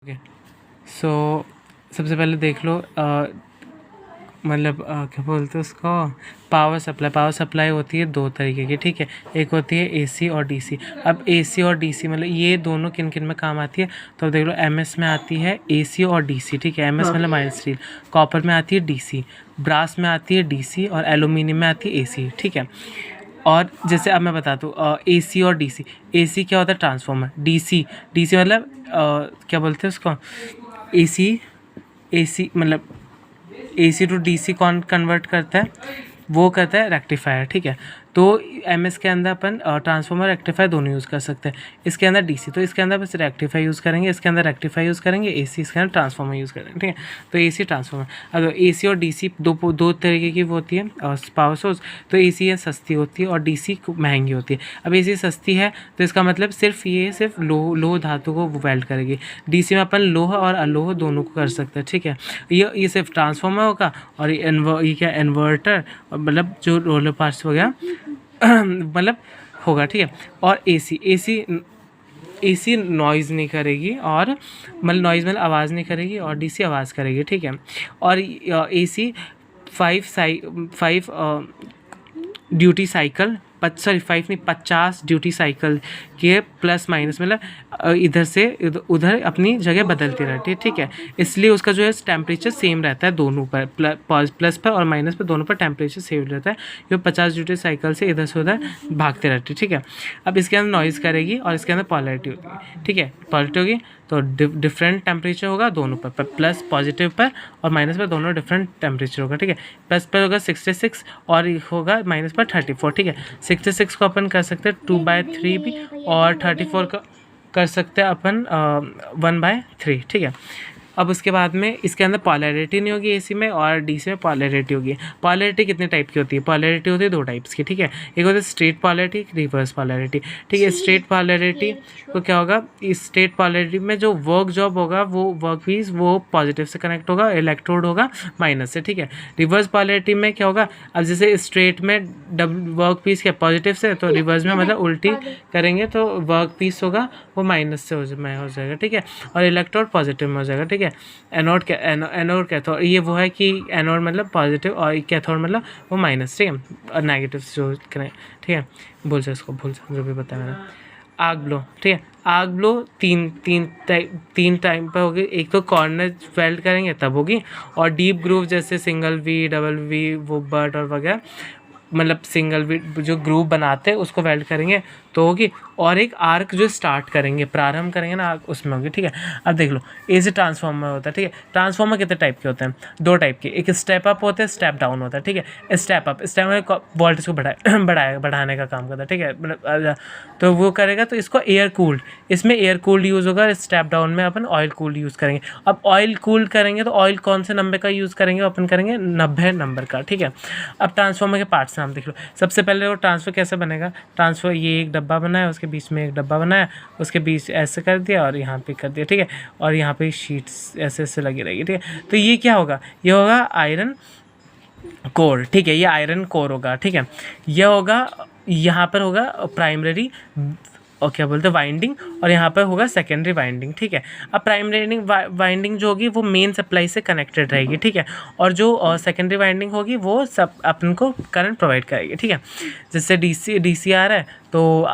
Okay. सो सबसे पहले देख लो मतलब क्या बोलते हैं उसको, पावर सप्लाई होती है दो तरीके की, ठीक है। एक होती है एसी और डीसी। अब एसी और डीसी मतलब ये दोनों किन किन में काम आती है, तो अब देख लो एमएस में आती है एसी और डीसी, ठीक है। एमएस मतलब माइल्ड स्टील, कॉपर में आती है डीसी, ब्रास में आती है डीसी और एल्यूमिनियम में आती है एसी, ठीक है। और जैसे अब मैं बताता हूँ एसी और डीसी। एसी क्या होता है, ट्रांसफार्मर। डीसी मतलब क्या बोलते हैं उसको, एसी मतलब एसी टू डीसी कौन कन्वर्ट करता है, वो करता है रेक्टिफायर, ठीक है। तो एमएस के अंदर अपन ट्रांसफार्मर रेक्टिफायर दोनों यूज़ कर सकते हैं। इसके अंदर डीसी, तो इसके अंदर बस रेक्टिफाई यूज़ करेंगे, इसके अंदर रेक्टिफाई यूज़ करेंगे, एसी इसके अंदर ट्रांसफार्मर यूज़ करेंगे, ठीक है। तो एसी ट्रांसफार्मर, अगर एसी और डीसी दो तरीके की वो होती है पावर सोर्स। तो एसी है सस्ती होती है और डीसी महंगी होती है। अब एसी सस्ती है तो इसका मतलब सिर्फ लोह धातु को वेल्ड करेगी। डीसी में अपन लोह और अलोह दोनों को कर सकते हैं, ठीक है। ये सिर्फ ट्रांसफार्मर होगा और ये क्या इन्वर्टर मतलब जो रोलर पार्ट्स वगैरह मतलब होगा, ठीक है। और एसी नॉइज़ नहीं करेगी, और मतलब नॉइज़ मतलब आवाज़ नहीं करेगी, और डीसी आवाज़ करेगी, ठीक है। और AC 5 duty cycle 50 duty cycle के प्लस माइनस मतलब इधर से उधर अपनी जगह बदलती रहती है, ठीक है। इसलिए उसका जो है टेम्परेचर सेम रहता है दोनों पर, प्लस पर और माइनस पर दोनों पर टेम्परेचर सेम रहता है। ये 50 ड्यूटी साइकिल से इधर से उधर भागते रहते हैं, ठीक है। अब इसके अंदर नॉइज़ करेगी और इसके अंदर पॉलरिटी होगी, ठीक है। पॉलरिटी होगी तो डिफरेंट टेम्परेचर होगा दोनों पर, प्लस पॉजिटिव पर और माइनस पर दोनों डिफरेंट टेम्परेचर होगा, ठीक है। प्लस पर होगा 66 और होगा माइनस पर 34, ठीक है। 66 को अपन कर सकते हैं 2/3 भी, और 34 का कर सकते हैं अपन 1/3, ठीक है। अब उसके बाद में इसके अंदर पॉलरिटी नहीं होगी एसी में, और डीसी में पॉलरिटी होगी। पॉलरिटी कितने टाइप की होती है, पॉलरिटी होती है 2 टाइप्स की, ठीक है। एक होती है स्ट्रेट पॉलरिटी, रिवर्स पॉलरिटी, ठीक है। स्ट्रेट पॉलरिटी तो क्या होगा, इस स्ट्रेट पॉलरिटी में जो वर्क जॉब होगा वो वर्क पीस वो पॉजिटिव से कनेक्ट होगा, इलेक्ट्रोड होगा माइनस से, ठीक है। रिवर्स पॉलरिटी में क्या होगा, अब जैसे स्ट्रेट में वर्क पीस क्या पॉजिटिव से, तो रिवर्स में मतलब उल्टी करेंगे तो वर्क पीस होगा वो माइनस से हो जाएगा, ठीक है। और इलेक्ट्रोड पॉजिटिव में हो जाएगा, ठीक है। एनोड कैथोड, ये वो है कि एनोड मतलब पॉजिटिव और कैथोड मतलब वो माइनस, ठीक है, और नेगेटिव जो करें, ठीक है। भूल जा जो भी बताया मैंने। आग ब्लो, ठीक है। आग ब्लो तीन टाइम पर होगी। एक तो कॉर्नर वेल्ड करेंगे तब होगी, और डीप ग्रूव जैसे सिंगल वी, डबल वी, वो बर्ट और वगैरह मतलब सिंगल वी जो ग्रूव बनाते हैं उसको वेल्ड करेंगे तो होगी। और एक आर्क जो स्टार्ट करेंगे, प्रारंभ करेंगे ना आर्क, उसमें होगी, ठीक है। अब देख लो एसी ट्रांसफार्मर होता है, ठीक है। ट्रांसफार्मर कितने टाइप के होते हैं, 2 टाइप के, एक स्टेप अप होता है, स्टेप डाउन होता है, ठीक है। स्टेप में वोल्टेज को बढ़ाने का काम करता है, ठीक है। मतलब तो वो करेगा तो इसको एयर कूल्ड, इसमें एयर कूल्ड यूज़ होगा। स्टेप डाउन में अपन ऑयल कूल्ड यूज़ करेंगे। अब ऑयल कूल्ड करेंगे तो ऑयल कौन से नंबर का यूज़ करेंगे, अपन करेंगे 90 नंबर का, ठीक है। अब ट्रांसफार्मर के पार्ट्स नाम देख लो। सबसे पहले वो ट्रांसफ़र कैसे बनेगा, ट्रांसफ़र ये एक डब्बा बनाया, उसके बीच में एक डब्बा बनाया, उसके बीच ऐसे कर दिया और यहाँ पे कर दिया, ठीक है। और यहाँ पे शीट्स ऐसे ऐसे लगी रहेगी, ठीक है। तो ये क्या होगा, ये होगा आयरन कोर, ठीक है। ये आयरन कोर होगा, ठीक है। यह होगा, यहाँ पर होगा प्राइमरी और क्या बोलते हैं वाइंडिंग, और यहाँ पर होगा सेकेंडरी वाइंडिंग, ठीक है। अब प्राइमरी वाइंडिंग जो होगी वो मेन सप्लाई से कनेक्टेड रहेगी, ठीक है। और जो सेकेंडरी वाइंडिंग होगी वो सब अपन को करंट प्रोवाइड करेगी, ठीक है। जैसे डीसी आ रहा है तो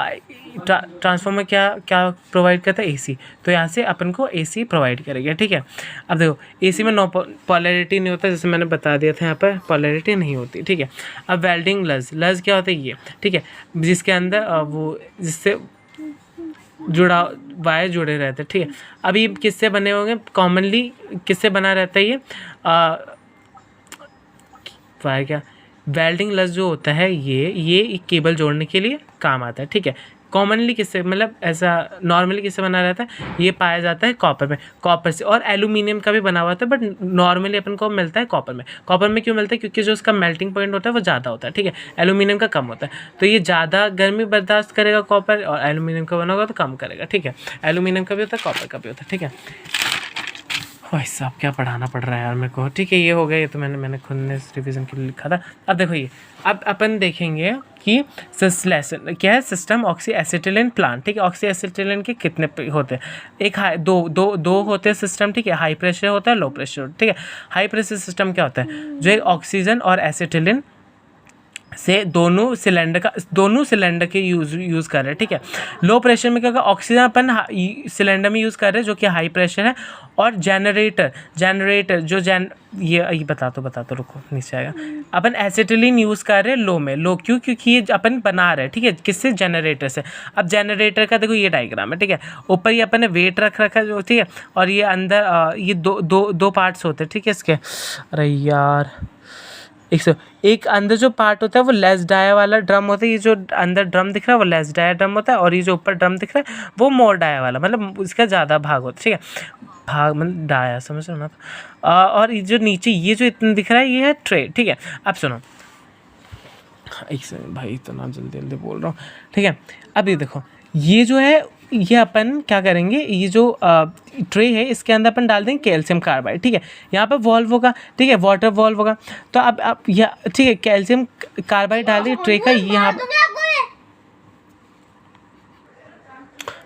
ट्रांसफार्मर क्या प्रोवाइड करता है, एसी, तो यहाँ से अपन को एसी प्रोवाइड करेगा, ठीक है। अब देखो एसी में नो पॉलरिटी नहीं होता, जैसे मैंने बता दिया था, यहाँ पर पॉलरिटी नहीं होती, ठीक है। अब वेल्डिंग लज क्या होता है ये, ठीक है, जिसके अंदर वो जिससे वायर जुड़े रहते हैं, ठीक है। अभी किससे बने होंगे, कॉमनली किससे बना रहता है ये वायर, क्या वेल्डिंग लस जो होता है ये एक केबल जोड़ने के लिए काम आता है, ठीक है। कॉमनली किससे मतलब ऐसा नॉर्मली किससे बना रहता है, ये पाया जाता है कॉपर से, और एल्यूमिनियम का भी बना हुआ था, बट नॉर्मली अपन को मिलता है कॉपर में क्यों मिलता है, क्योंकि जो उसका मेल्टिंग पॉइंट होता है वो ज़्यादा होता है, ठीक है। एल्यूमिनियम का कम होता है, तो ये ज़्यादा गर्मी बर्दाश्त करेगा कॉपर, और एल्यूमिनियम का बना होगा तो कम करेगा, ठीक है। एल्यूमिनियम का भी होता है, कॉपर का भी होता है, ठीक है। भाई साहब क्या पढ़ाना पड़ रहा है यार मेरे को। ठीक है, ये हो गया, ये तो मैंने खुद ने रिवीजन के लिए लिखा था। अब देखो ये, अब अपन देखेंगे कि लेसन क्या है, सिस्टम ऑक्सी एसिटिलिन प्लांट। ठीक है, ऑक्सी एसिटिलिन के कितने होते हैं, एक हाई दो होते हैं सिस्टम। ठीक है, हाई प्रेशर होता है, लो प्रेशर। ठीक है, हाई प्रेशर सिस्टम क्या होता है, जो एक ऑक्सीजन और एसिटिलिन से दोनों सिलेंडर के यूज़ कर रहे हैं। ठीक है, लो प्रेशर में क्या होगा, ऑक्सीजन अपन सिलेंडर में यूज़ कर रहे हैं जो कि हाई प्रेशर है, और जनरेटर जो ये बता तो रुको नीचे आएगा, अपन एसिटिलीन यूज़ कर रहे हैं लो में। लो क्योंकि ये अपन बना रहे हैं। ठीक है, किससे, जनरेटर से। अब जनरेटर का देखो ये डायग्राम है। ठीक है, ऊपर ये अपन ने वेट रखा है जो, ठीक है, और ये अंदर ये दो पार्ट्स होते हैं। ठीक है, इसके, अरे यार एक अंदर जो पार्ट होता है वो लेस डाया वाला ड्रम होता है। ये जो अंदर ड्रम दिख रहा है वो लेस डाया ड्रम होता है, और ये जो ऊपर ड्रम दिख रहा है वो मोर डाया वाला, मतलब उसका ज़्यादा भाग होता है। ठीक है, भाग मतलब डाया, समझ रहे हो ना। और ये जो नीचे ये जो इतना दिख रहा है ये है ट्रे। ठीक है, अब सुनो, एक सेकंड भाई, इतना जल्दी बोल रहा हूँ। ठीक है, अब ये देखो, ये जो है, ये अपन क्या करेंगे, ये जो ट्रे है इसके अंदर अपन डाल देंगे कैल्शियम कार्बाइड। ठीक है, यहाँ पर वॉल्व होगा। ठीक है, वाटर वॉल्व होगा। तो अब यह, ठीक है, कैल्शियम कार्बाइड डाल दिए ट्रे का यहाँ पर।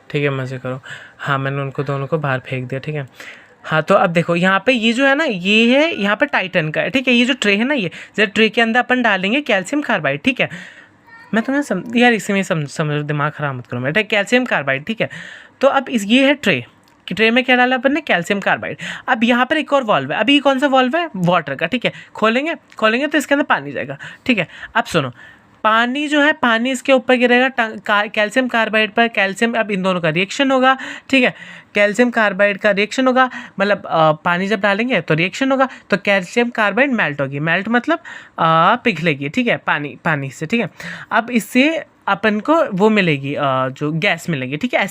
ठीक है, मज़े करो। हाँ, मैंने उनको दोनों को बाहर फेंक दिया। ठीक है, हाँ, तो अब देखो यहाँ पे ये जो है ना, ये है यहाँ पे टाइटन का है। ठीक है, ये जो ट्रे है ना, ये जब ट्रे के अंदर अपन डालेंगे कैल्शियम कार्बाइड। ठीक है, मैं तुम्हें यार इसमें समझ, दिमाग ख़राब मत करो मेरा। Calcium carbide. ठीक है, तो अब ये है ट्रे, कि ट्रे में क्या डाला अपन ने, कैल्शियम कार्बाइड। अब यहाँ पर एक और वॉल्व है। अभी ये कौन सा वॉल्व है, वाटर का। ठीक है, खोलेंगे तो इसके अंदर पानी जाएगा। ठीक है, अब सुनो, पानी जो है, पानी इसके ऊपर गिरेगा कैल्शियम कार्बाइड पर। कैल्शियम, अब इन दोनों का रिएक्शन होगा। ठीक है, कैल्शियम कार्बाइड का रिएक्शन होगा, मतलब पानी जब डालेंगे तो रिएक्शन होगा, तो कैल्शियम कार्बाइड मेल्ट होगी। मेल्ट मतलब पिघलेगी। ठीक है, पानी से। ठीक है, अब इससे अपन को वो मिलेगी, जो गैस मिलेगी। ठीक है,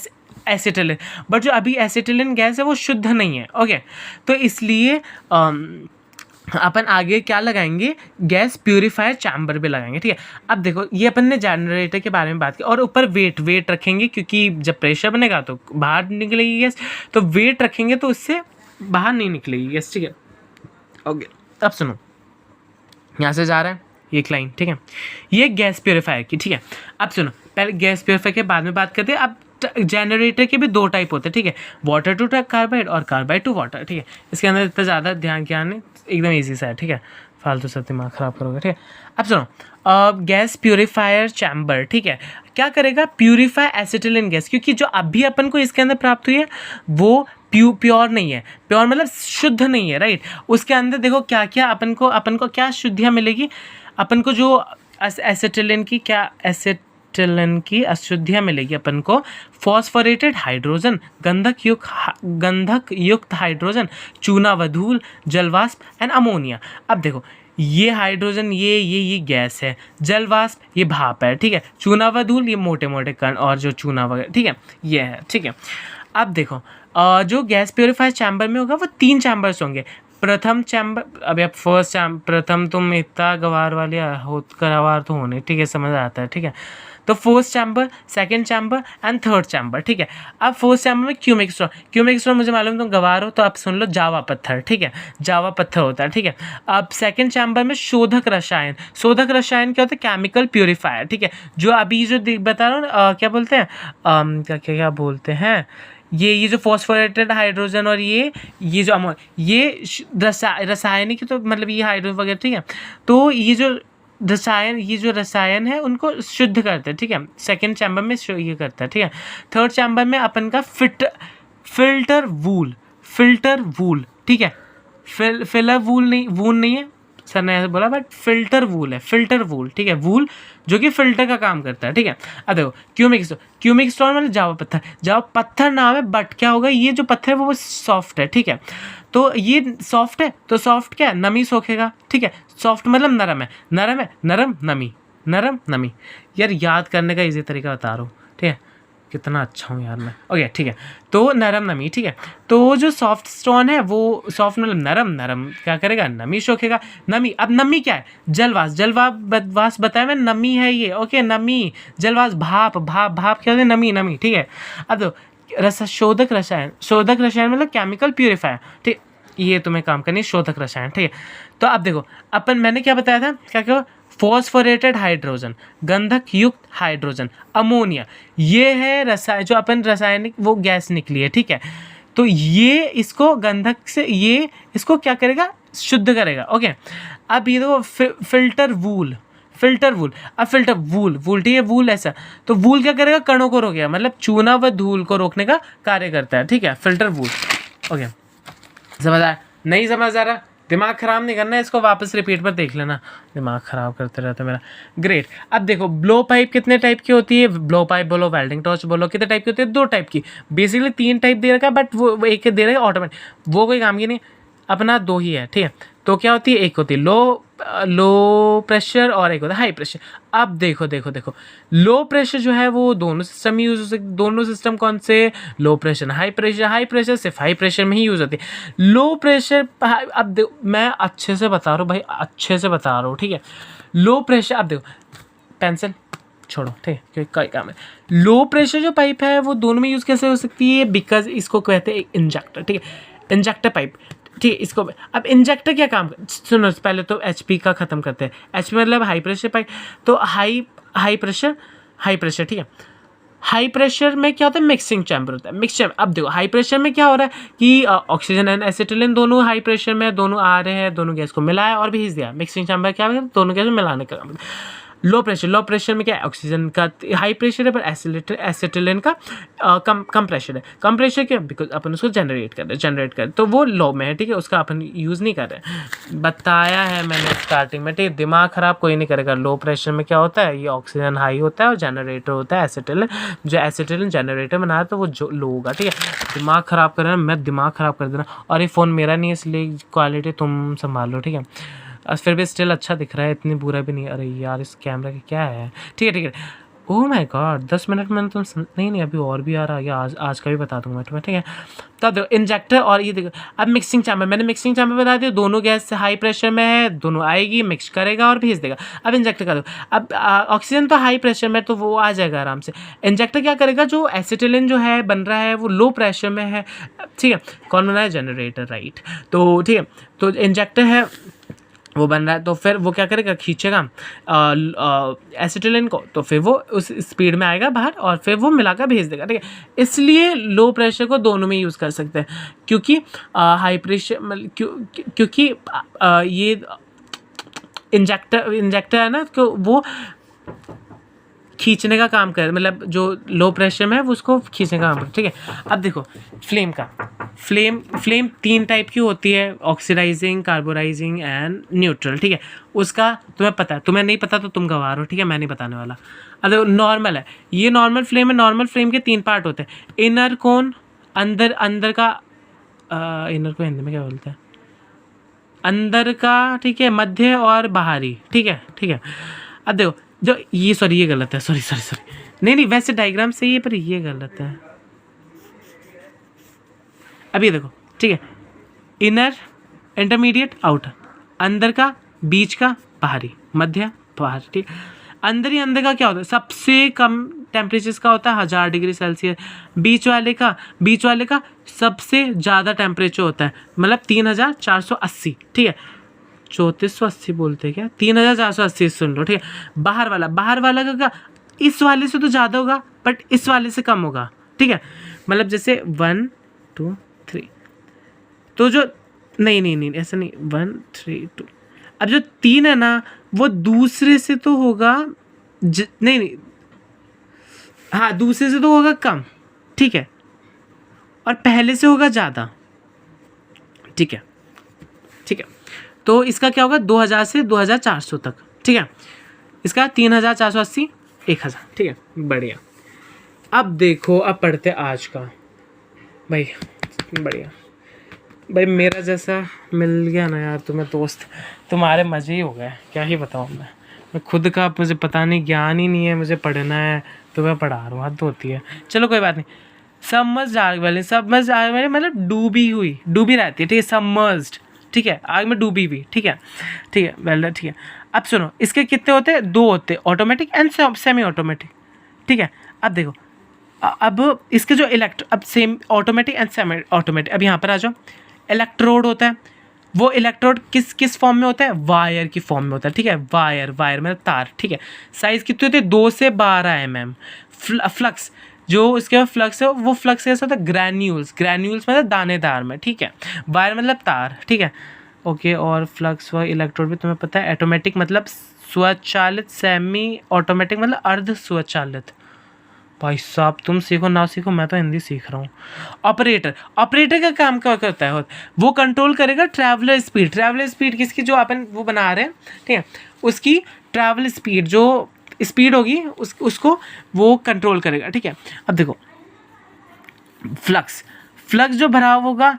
एसिटिलिन। बट जो अभी एसिटिलिन गैस है वो शुद्ध नहीं है। ओके, तो इसलिए अपन आगे क्या लगाएंगे, गैस प्यूरीफायर चैम्बर भी लगाएंगे। ठीक है, अब देखो ये अपन ने जनरेटर के बारे में बात की, और ऊपर वेट रखेंगे, क्योंकि जब प्रेशर बनेगा तो बाहर निकलेगी गैस, तो वेट रखेंगे तो उससे बाहर नहीं निकलेगी गैस। ठीक है, ओके, अब सुनो, यहाँ से जा रहा है ये क्लाइन। ठीक है, ये गैस प्यूरीफायर की। ठीक है, अब सुनो, पहले गैस प्यूरीफायर के बाद में बात करते हैं। अब जनरेटर के भी दो टाइप होते हैं। ठीक है, वाटर टू कार्बाइड और कार्बाइड टू वाटर। ठीक है, इसके अंदर इतना ज़्यादा ज्ञान नहीं, एकदम ईजी सा है। ठीक है, फालतू से दिमाग ख़राब करोगे। ठीक है, अब सुनो, गैस प्यूरीफायर चैम्बर। ठीक है, क्या करेगा, प्यूरीफाई एसिटिलिन गैस, क्योंकि जो अभी अपन को इसके अंदर प्राप्त हुई है वो प्योर नहीं है। प्योर मतलब शुद्ध नहीं है, राइट। उसके अंदर देखो क्या क्या अपन को क्या शुद्धियाँ मिलेगी, अपन को जो एसिटिलिन की अशुद्धियाँ मिलेगी अपन को, फॉस्फोरेटेड हाइड्रोजन, गंधक युक्त हाइड्रोजन, चूनावधूल, जलवाष्प एंड अमोनिया। अब देखो, ये हाइड्रोजन ये गैस है, जलवाष्प ये भाप है। ठीक है, चूनावधूल ये मोटे मोटे कण और जो चूना वगैरह। ठीक है, ये है। ठीक है, अब देखो, जो गैस प्योरीफायर चैम्बर में होगा वो 3 चैम्बर्स होंगे। प्रथम चैम्बर, अभी आप फर्स्ट प्रथम तुम इतना गवार वाले गवार तो होने। ठीक है, समझ आता है। ठीक है, तो first chamber, second chamber and third chamber. ठीक है, अब फर्स्ट चैम्बर में क्यूमिक स्ट्रॉ मुझे मालूम तुम गवार हो तो आप सुन लो, जावा पत्थर। ठीक है, जावा पत्थर होता है। ठीक है, अब सेकंड चैम्बर में शोधक रसायन क्या होता है, केमिकल प्यूरीफायर। ठीक है, जो अभी जो बता रहा हूँ, क्या बोलते हैं, क्या बोलते हैं, ये जो फॉस्फोरेटेड हाइड्रोजन और ये जो ये रासायनिक, तो मतलब ये हाइड्रोजन वगैरह। ठीक है, तो ये जो रसायन है उनको शुद्ध करते हैं। ठीक है, सेकंड चैम्बर में ये करता है। ठीक है, थर्ड चैम्बर में अपन का फिल्टर वूल। ठीक है, फिलर वूल नहीं है, सर ने ऐसे बोला, बट फिल्टर वूल। ठीक है, वूल जो कि फिल्टर का काम करता है। ठीक है, अब देखो, क्यूमिक स्टोन मतलब जावा पत्थर नाम है, बट क्या होगा, ये जो पत्थर है वो सॉफ्ट है। ठीक है, तो ये सॉफ्ट है, तो सॉफ्ट क्या है, नमी सोखेगा। ठीक है, सॉफ्ट मतलब नरम नमी। यार याद करने का इजी तरीका बता रहा हूँ। ठीक है, कितना अच्छा हूँ यार मैं। ओके, ठीक है, तो नरम नमी। ठीक है, तो जो सॉफ्ट स्टोन है वो सॉफ्ट मतलब नरम क्या करेगा, नमी सोखेगा। अब नमी क्या है, जलवाष्प बताया मैं, नमी है ये। ओके, नमी, जलवाष्प, भाप क्या होता है, नमी। ठीक है, अब तो शोधक रसायन मतलब केमिकल प्यूरीफायर। ठीक, ये तुम्हें काम करनी है, शोधक रसायन, ठीक है। तो अब देखो मैंने क्या बताया था, क्या फॉस्फोरेटेड हाइड्रोजन, गंधक युक्त हाइड्रोजन, अमोनिया, ये है रसायन जो रासायनिक वो गैस निकली है, ठीक है। तो ये इसको गंधक से ये इसको क्या करेगा, शुद्ध करेगा, ओके। अब ये देखो फिल्टर वूल, अब वूल ठीक है, वूल ऐसा, तो वूल क्या करेगा, कणों को रोकेगा, मतलब चूना व धूल को रोकने का कार्य करता है, ठीक है, फिल्टर वूल, ओके। समझ आया? नहीं समझ आ रहा, दिमाग ख़राब नहीं करना है, इसको वापस रिपीट पर देख लेना, दिमाग ख़राब करते रहता मेरा। ग्रेट। अब देखो ब्लो पाइप कितने टाइप की होती है, ब्लो पाइप बोलो, वेल्डिंग टॉर्च बोलो, कितने टाइप की होती है, 2 टाइप की, बेसिकली 3 टाइप दे रखा है, बट वो एक दे रखा है ऑटोमेटिक, वो कोई काम की नहीं, अपना 2 ही है, ठीक है। तो क्या होती है, एक होती है लो प्रेशर और एक होता है हाई प्रेशर। अब देखो लो प्रेशर जो है वो दोनों सिस्टम में यूज़ हो सकते, दोनों सिस्टम कौन से, लो प्रेशर हाई प्रेशर सिर्फ हाई प्रेशर में ही यूज़ होती है। लो प्रेशर, अब देखो मैं अच्छे से बता रहा हूँ भाई, अच्छे से बता रहा हूँ, ठीक है। लो प्रेशर, अब देखो पेंसिल छोड़ो, ठीक है, क्योंकि कई काम है। लो प्रेशर जो पाइप है वो दोनों में यूज़ कैसे हो सकती है, बिकॉज इसको कहते हैं इंजेक्टर, ठीक है, इंजेक्टर पाइप, ठीक है। इसको अब इंजेक्टर क्या काम, सुनो पहले तो एचपी का ख़त्म करते हैं। एचपी मतलब हाई प्रेशर पाइप, तो हाई प्रेशर, ठीक है। हाई प्रेशर में क्या होता है, मिक्सिंग चैम्बर होता है, मिक्सचर। अब देखो हाई प्रेशर में क्या हो रहा है कि ऑक्सीजन एंड एसिटिलिन दोनों हाई प्रेशर में दोनों आ रहे हैं, दोनों गैस को मिलाया और भेज दिया। मिक्सिंग चैम्बर क्या है, दोनों गैस को मिलाने का काम। लो प्रेशर में क्या है, ऑक्सीजन का हाई प्रेशर है, पर एसिटिलिन का कम प्रेशर है। कम प्रेशर क्या, बिकॉज अपन उसको जनरेट कर तो वो लो में है, ठीक है, उसका अपन यूज़ नहीं कर रहे। बताया है मैंने स्टार्टिंग में, ठीक है, दिमाग ख़राब कोई नहीं करेगा। लो प्रेशर में क्या होता है, ये ऑक्सीजन हाई होता है और जनरेटर होता है एसिटिलिन, जो एसिटिलिन जनरेटर बना है तो वो जो लो होगा, ठीक है। दिमाग ख़राब कर रहा है, मैं दिमाग ख़राब कर देना। और ये फ़ोन मेरा नहीं है, इसलिए क्वालिटी तुम संभाल लो, ठीक है। फिर भी स्टिल अच्छा दिख रहा है, इतनी बुरा भी नहीं। अरे यार इस कैमरा का क्या है, ठीक है। ओह माय गॉड, 10 मिनट में तुम नहीं अभी और भी आ रहा है, आज का भी बता दूंगा तुम्हें, ठीक है। तब देखो इंजेक्टर, और ये देखो अब मिक्सिंग चैम्बर, मैंने मिक्सिंग चैम्बर बता दिया, दोनों गैस हाई प्रेशर में है, दोनों आएगी, मिक्स करेगा और भेज देगा। अब इंजेक्टर का दो, अब ऑक्सीजन तो हाई प्रेशर में, तो वो आ जाएगा आराम से। इंजेक्टर क्या करेगा, जो एसिटिलिन जो है बन रहा है वो लो प्रेशर में है, ठीक है। कौन बना है, जनरेटर, राइट। तो ठीक है, तो इंजेक्टर है वो बन रहा है, तो फिर वो क्या करेगा, खींचेगा एसिटिलिन को, तो फिर वो उस स्पीड में आएगा बाहर और फिर वो मिलाकर भेज देगा, ठीक है। इसलिए लो प्रेशर को दोनों में यूज़ कर सकते हैं, क्योंकि हाई प्रेशर क्योंकि ये इंजेक्टर है ना, तो वो खींचने का काम करे, मतलब जो लो प्रेशर में है वो उसको खींचने का काम करे, ठीक है। अब देखो फ्लेम 3 टाइप की होती है, ऑक्सीडाइजिंग, कार्बोराइजिंग एंड न्यूट्रल, ठीक है। उसका तुम्हें पता है, तुम्हें नहीं पता तो तुम गवार हो, ठीक है, मैं नहीं बताने वाला। अब देखो नॉर्मल है, ये नॉर्मल फ्लेम है। नॉर्मल फ्लेम के 3 पार्ट होते हैं, इनर कोन, अंदर का, इनर को हिंदी में क्या बोलते हैं, अंदर का, ठीक है, मध्य और बाहरी, ठीक है। अब देखो जो ये गलत है, सॉरी नहीं वैसे डायग्राम सही है पर ये गलत है। अब ये देखो, ठीक है, इनर, इंटरमीडिएट, आउटर, अंदर का, बीच का, बाहरी, मध्य, बाहर, ठीक। अंदर का क्या होता है, सबसे कम टेम्परेचर का होता है 1000 डिग्री सेल्सियस। बीच वाले का सबसे ज़्यादा टेम्परेचर होता है, मतलब 3480, ठीक है। 3480 बोलते हैं क्या, 3480 सुन लो, ठीक है। बाहर वाला का क्या, इस वाले से तो ज़्यादा होगा बट इस वाले से कम होगा, ठीक है। मतलब जैसे 1 2 3, तो जो नहीं ऐसा नहीं, 1 3 2, अब जो 3 है ना वो दूसरे से तो होगा नहीं, हाँ दूसरे से तो होगा कम, ठीक है, और पहले से होगा ज़्यादा, ठीक है। तो इसका क्या होगा, 2000 से 2400 तक, ठीक है। इसका 3480, 1000, ठीक है, बढ़िया। अब देखो, अब पढ़ते आज का भाई, बढ़िया भाई, मेरा जैसा मिल गया ना यार तुम्हें दोस्त, तुम्हारे मज़े ही हो गए, क्या ही बताऊँ मैं खुद का, मुझे पता नहीं, ज्ञान ही नहीं है, मुझे पढ़ना है तो मैं पढ़ा रहा हूँ, हद होती है। चलो कोई बात नहीं। सबमर्ज्ड आग वाले मतलब डूबी रहती है, ठीक है, सबमर्ज्ड, ठीक है, आग में डूबी हुई, ठीक है वेल, ठीक है। अब सुनो, इसके कितने होते हैं, 2 होते हैं, ऑटोमेटिक एंड सेमी ऑटोमेटिक, ठीक है। अब देखो, अब इसके जो अब same automatic and semi automatic, अब यहाँ पर आ जाओ। इलेक्ट्रोड होता है, वो इलेक्ट्रोड किस फॉर्म में होता है, वायर की फॉर्म में होता है, ठीक है, वायर मतलब तार, ठीक है। साइज़ कितनी होती है, 2 से 12 mm। फ्लक्स, जो इसके फ्लक्स है वो फ्लक्स कैसा होता है, ग्रैन्यूल्स मतलब दानेदार में, ठीक है। वायर मतलब तार, ठीक है, ओके। और फ्लक्स व इलेक्ट्रोड भी तुम्हें पता है। ऑटोमेटिक मतलब स्वचालित, सेमी ऑटोमेटिक मतलब अर्ध स्वचालित। भाई साहब तुम सीखो ना सीखो, मैं तो हिंदी सीख रहा हूँ। ऑपरेटर का काम क्या करता है, वो कंट्रोल करेगा ट्रैवलर स्पीड किसकी, जो अपन वो बना रहे हैं, ठीक है, उसकी ट्रैवल स्पीड, जो स्पीड होगी उसको वो कंट्रोल करेगा, ठीक है। अब देखो फ्लक्स जो भरा होगा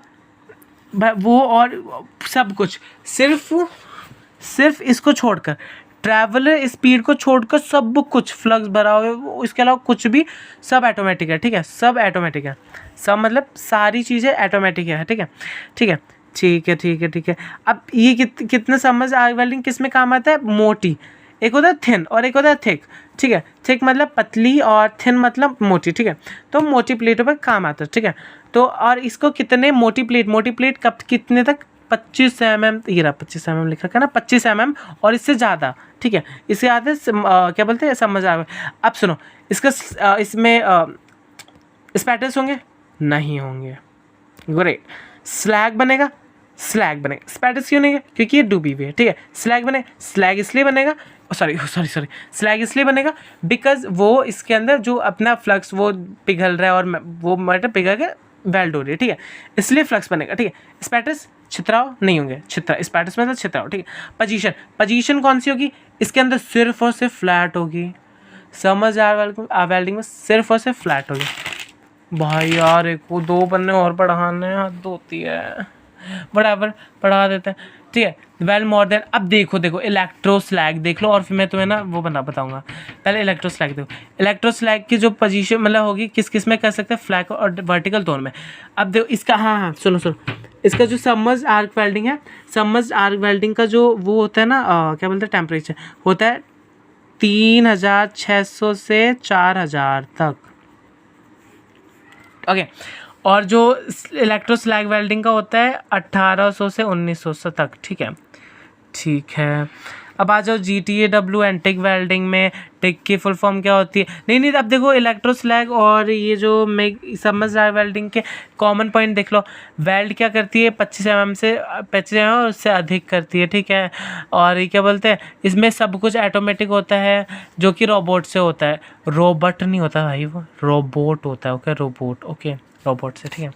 वो, और सब कुछ सिर्फ इसको छोड़कर, ट्रैवलर स्पीड को छोड़कर सब कुछ फ्लक्स भरा हुआ है, इसके अलावा कुछ भी सब ऑटोमेटिक है, ठीक है, सब ऑटोमेटिक है, सब मतलब सारी चीज़ें ऑटोमेटिक है, ठीक है, ठीक है, ठीक है, ठीक है, ठीक है। अब ये कितने समझ आर्क वेल्डिंग किस में काम आता है, मोटी, एक होता है थिन और एक होता है थिक, ठीक है, थिक मतलब पतली और थिन मतलब मोटी, ठीक है। तो मोटी प्लेटों पर काम आता है, ठीक है। तो और इसको कितने मोटी प्लेट कब कितने तक, 25 mm, ये रहा 25 mm लिख रखा है ना, 25 mm और इससे ज़्यादा, ठीक है, इससे ज़्यादा क्या बोलते हैं, समझ आ गया। अब सुनो, इसका इसमें स्पैटर्स होंगे, नहीं होंगे, ग्रेट। स्लैग बनेगा, स्पैटर्स क्यों नहीं है, क्योंकि ये डूबी हुई है, ठीक है। स्लैग इसलिए बनेगा, सॉरी स्लैग इसलिए बनेगा बिकॉज वो इसके अंदर जो अपना फ्लक्स वो पिघल रहा है और वो मतलब पिघल के वेल्ड हो रही है, ठीक है, इसलिए फ्लक्स बनेगा, ठीक है। स्पैटर्स छितराव नहीं होंगे, स्पैटर्स मतलब छितराव, ठीक है। पोजीशन कौन सी होगी, इसके अंदर सिर्फ और सिर्फ फ्लैट होगी, समझ आ वेल्डिंग में सिर्फ और सिर्फ फ्लैट होगी। भाई यार एक वो 2 पन्ने और पढ़ाने हद होती है, बराबर पढ़ा देते हैं, ठीक है। वेल मोर देन, अब देखो इलेक्ट्रोस्लैग देख लो और फिर मैं तुम्हें ना वो बताऊंगा। पहले इलेक्ट्रोस्लैग देखो, इलेक्ट्रोस्लैग की जो पोजीशन मतलब होगी किस में कर सकते हैं, फ्लैग और वर्टिकल टोन में। अब देखो इसका, हाँ सुनो, इसका जो सबमर्ज्ड आर्क वेल्डिंग है, सबमर्ज्ड आर्क वेल्डिंग का जो वो होता है ना, क्या बोलते हैं, टेम्परेचर होता है 3600 से 4000 तक, ओके। और जो इलेक्ट्रोस्लैग वेल्डिंग का होता है 1800 से 1900 तक, ठीक है, ठीक है। अब आ जाओ GTAW एंड टिक वेल्डिंग में। टिक की फुल फॉर्म क्या होती है, नहीं अब देखो इलेक्ट्रोस्लैग और ये जो सबमर्ज्ड वेल्डिंग के कॉमन पॉइंट देख लो। वेल्ड क्या करती है, 25 mm से 25 mm और उससे अधिक करती है, ठीक है। और ये क्या बोलते हैं, इसमें सब कुछ ऑटोमेटिक होता है जो कि रोबोट से होता है, रोबोट नहीं होता भाई, वो रोबोट होता है, ओके, रोबोट, ओके, रोबोट से, ठीक है।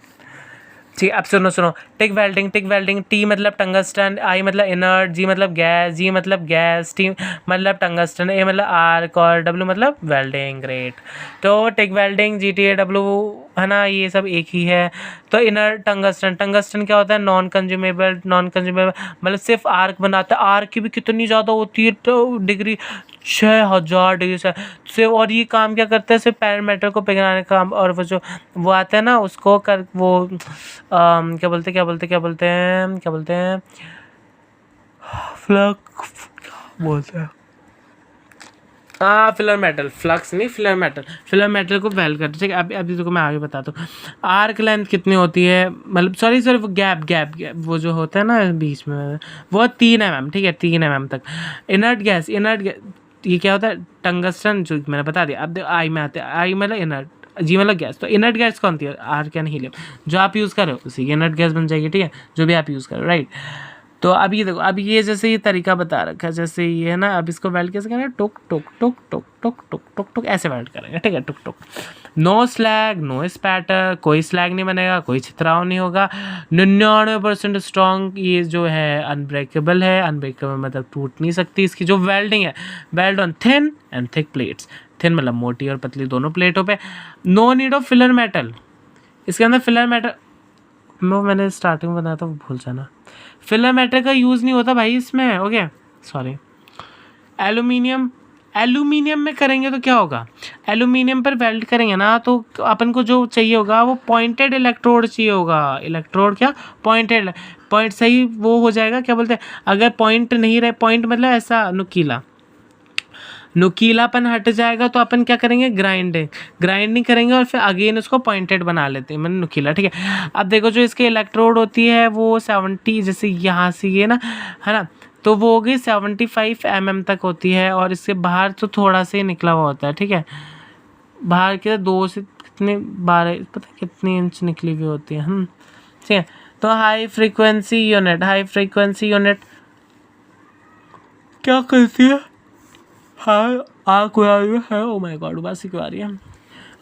ठीक है, अब सुनो, टिक वेल्डिंग, टी मतलब टंगस्टन, आई मतलब इनर्ट, जी मतलब गैस, जी मतलब गैस, टी मतलब टंगस्टन, ए मतलब आर्क और डब्ल्यू मतलब वेल्डिंग, ग्रेट। तो टिक वेल्डिंग, GTAW है ना, ये सब एक ही है। तो इनर्ट टंगस्टन क्या होता है, नॉन कंज्यूमेबल मतलब सिर्फ आर्क बनाता है। आर्क की भी कितनी ज़्यादा होती है, तो डिग्री 6000 डिग्री से। और ये काम क्या करता है, सिर्फ पैरामीटर को पिघलाने का काम, और वो जो वो आता है ना उसको कर वो क्या बोलते हैं फिलर मेटल, फ्लक्स नहीं, फिलर मेटल को वेल्ड करते, ठीक है। अभी तो मैं आगे बताता हूँ। आर्क लेंथ कितनी होती है, मतलब सॉरी वो गैप वो जो होता है ना बीच में, वो 3 mm, ठीक है, 3 mm तक। इनर्ट गैस ये क्या होता है, टंगस्टन, जो मैंने बता दिया। अब आई में आते हैं, आई मतलब इनर्ट, जी मतलब गैस। तो इनर्ट गैस कौन थी, आर्क एंड हीलियम, जो आप यूज़ कर रहे हो उसी की इनर्ट गैस बन जाएगी, ठीक है, जो भी आप यूज़ कर रहे हो, राइट। तो अब ये देखो, अब ये जैसे ये तरीका बता रखा है, जैसे ये है ना, अब इसको वेल्ड कैसे करेंगे, टुक टुक टुक टुक टुक टुक टुक टुक ऐसे वेल्ड करेंगे, ठीक है, टुक टुक। नो स्लैग, नो स्पैटर, कोई स्लैग नहीं बनेगा, कोई छितराव नहीं होगा, 99% स्ट्रॉन्ग, ये जो है अनब्रेकेबल है। अनब्रेकेबल मतलब टूट नहीं सकती। इसकी जो वेल्डिंग है, weld on thin and thick plates, thin मतलब मोटी और पतली दोनों प्लेटों पे। No need of filler metal, इसके अंदर फिलर मेटल मैंने स्टार्टिंग में बताया था, वो भूल जाना। फिलर मेटल का यूज़ नहीं होता भाई इसमें, ओके, सॉरी। एल्यूमिनियम में करेंगे तो क्या होगा, एल्यूमिनियम पर वेल्ड करेंगे ना, तो अपन को जो चाहिए होगा वो पॉइंटेड इलेक्ट्रोड चाहिए होगा। इलेक्ट्रोड क्या, पॉइंट सही वो हो जाएगा, क्या बोलते हैं, अगर पॉइंट नहीं रहे, पॉइंट मतलब ऐसा नुकीला, नुकीलापन हट जाएगा तो अपन क्या करेंगे, ग्राइंडिंग करेंगे और फिर अगेन उसको पॉइंटेड बना लेते हैं, मतलब नुकीला, ठीक है। अब देखो जो इसके इलेक्ट्रोड होती है वो 70, जैसे यहाँ से ये ना, है ना, तो वो हो गई 75 mm तक होती है, और इससे बाहर तो थोड़ा सा ही निकला हुआ होता है, ठीक है। बाहर के 2 से कितने 12 पता कितनी इंच निकली हुई होती है, ठीक है। तो हाई फ्रीक्वेंसी यूनिट क्या करती है, हाँ आग बना रही है, ओ माय गॉड उबासी क्यों आ रही है,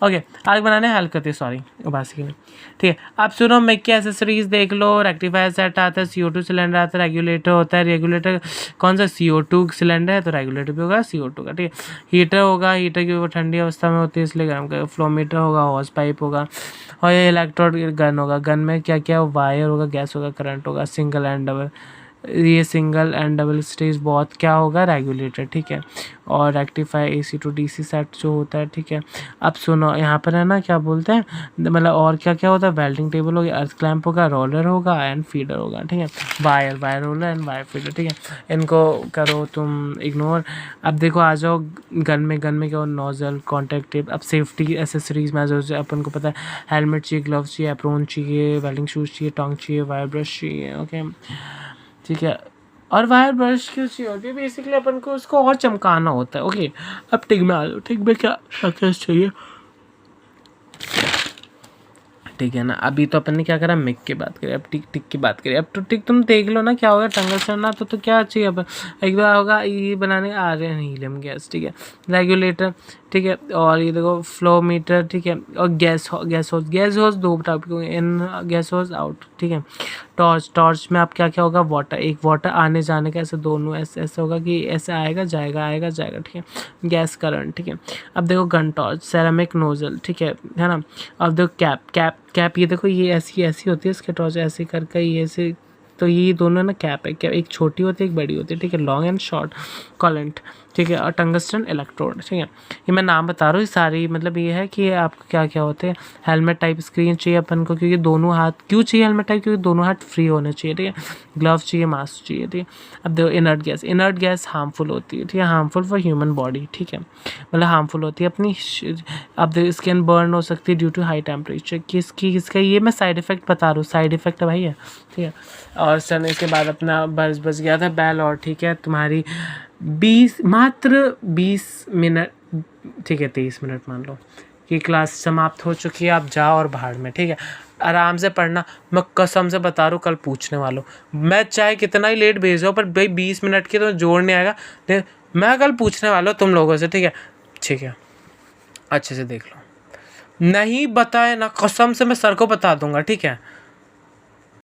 ओके, आग बनाने हेल्प करती है, सॉरी उबासी के लिए, ठीक है। अब सुनो मिक की एसेसरीज देख लो, रेक्टिफायर सेट आता है, CO2 सिलेंडर आता है, रेगुलेटर होता है, रेगुलेटर कौन सा CO2 सिलेंडर है तो रेगुलेटर भी होगा CO2 का, ठीक है। हीटर होगा, हीटर की वो ठंडी अवस्था में होती है इसलिए गर्म का, फ्लोमीटर होगा, हॉस पाइप होगा, और ये इलेक्ट्रोड गन होगा, गन में क्या क्या वायर होगा, गैस होगा, करंट होगा, सिंगल एंड डबल स्टेज बहुत क्या होगा, रेगुलेटर, ठीक है। और rectify AC to DC set जो होता है, ठीक है। अब सुनो यहाँ पर है ना क्या बोलते हैं, मतलब और क्या क्या होता है, वेल्डिंग टेबल होगी, अर्थ क्लैंप होगा, रोलर होगा एंड फीडर होगा, ठीक है। Wire roller and wire feeder, ठीक है। इनको करो तुम इग्नोर। अब देखो आ जाओ गन में क्या हो, नोजल, कॉन्टैक्ट टेप। अब सेफ्टी एसेसरीज में आ जाओ, अपन को पता है हेलमेट चाहिए, ग्लव्स चाहिए, एप्रोन चाहिए, वेल्डिंग शूज़ चाहिए, टोंग चाहिए, वायर ब्रश चाहिए, ओके, ठीक है। और वायर ब्रश क्यों चाहिए होती है, बेसिकली अपन को उसको और चमकाना होता है, ओके। अब टिक में आ जाओ, टिक में क्या सक्सेस चाहिए, ठीक है ना। अभी तो अपन ने क्या करा, मिक की बात करी, अब टिक की बात करी। अब तो टिक तुम देख लो ना क्या होगा, टंगस्टन ना तो क्या चाहिए अपन, एक बार होगा ये बनाने आ रहे हैं हीलियम गैस, ठीक है, रेगुलेटर, ठीक है। और ये देखो फ्लो मीटर, ठीक है। और गैस होज 2 टाइप के, इन गैस होज आउट, ठीक है। टॉर्च में आप क्या क्या होगा, वाटर, एक वाटर आने जाने का, ऐसे दोनों ऐसे होगा कि ऐसे आएगा जाएगा, ठीक है। गैस करंट, ठीक है। अब देखो गन टॉर्च, सेरामिक नोजल, ठीक है ना। अब देखो कैप ये देखो ये ऐसी होती है इसके टॉर्च, ऐसे करके ये ऐसे, तो ये दोनों ना कैप है, एक छोटी होती है एक बड़ी होती है, ठीक है। लॉन्ग एंड शॉर्ट कॉलेंट, ठीक है। और टंगस्टन इलेक्ट्रोड, ठीक है। ये मैं नाम बता रहा हूँ, ये सारी मतलब ये है कि आपको क्या क्या होते हैं। हेलमेट टाइप स्क्रीन चाहिए अपन को, क्योंकि दोनों हाथ, क्यों चाहिए हेलमेट टाइप, क्योंकि दोनों हाथ फ्री होने चाहिए, ठीक है। ग्लव्स चाहिए, मास्क चाहिए, ठीक है। अब देखो इनर्ट गैस हार्मफुल होती है, ठीक है, हार्मफुल फॉर ह्यूमन बॉडी, ठीक है, मतलब हार्मफुल होती है अपनी। अब देखो स्किन बर्न हो सकती है ड्यू टू हाई टेम्परेचर, किसका ये मैं साइड इफेक्ट बता रहा हूँ, साइड इफेक्ट भाई है, ठीक है। और सन इसके बाद अपना बस गया था बैल, और ठीक है तुम्हारी मात्र 20 मिनट, ठीक है 23 मिनट मान लो कि क्लास समाप्त हो चुकी है, आप जाओ और भाड़ में, ठीक है। आराम से पढ़ना, मैं कसम से बता रहा हूँ, कल पूछने वालों, मैं चाहे कितना ही लेट भेज दो पर भाई 20 मिनट की तो जोड़ नहीं आएगा, मैं कल पूछने वाला हूँ तुम लोगों से, ठीक है, अच्छे से देख लो, नहीं बताए ना कसम से मैं सर को बता दूंगा, ठीक है।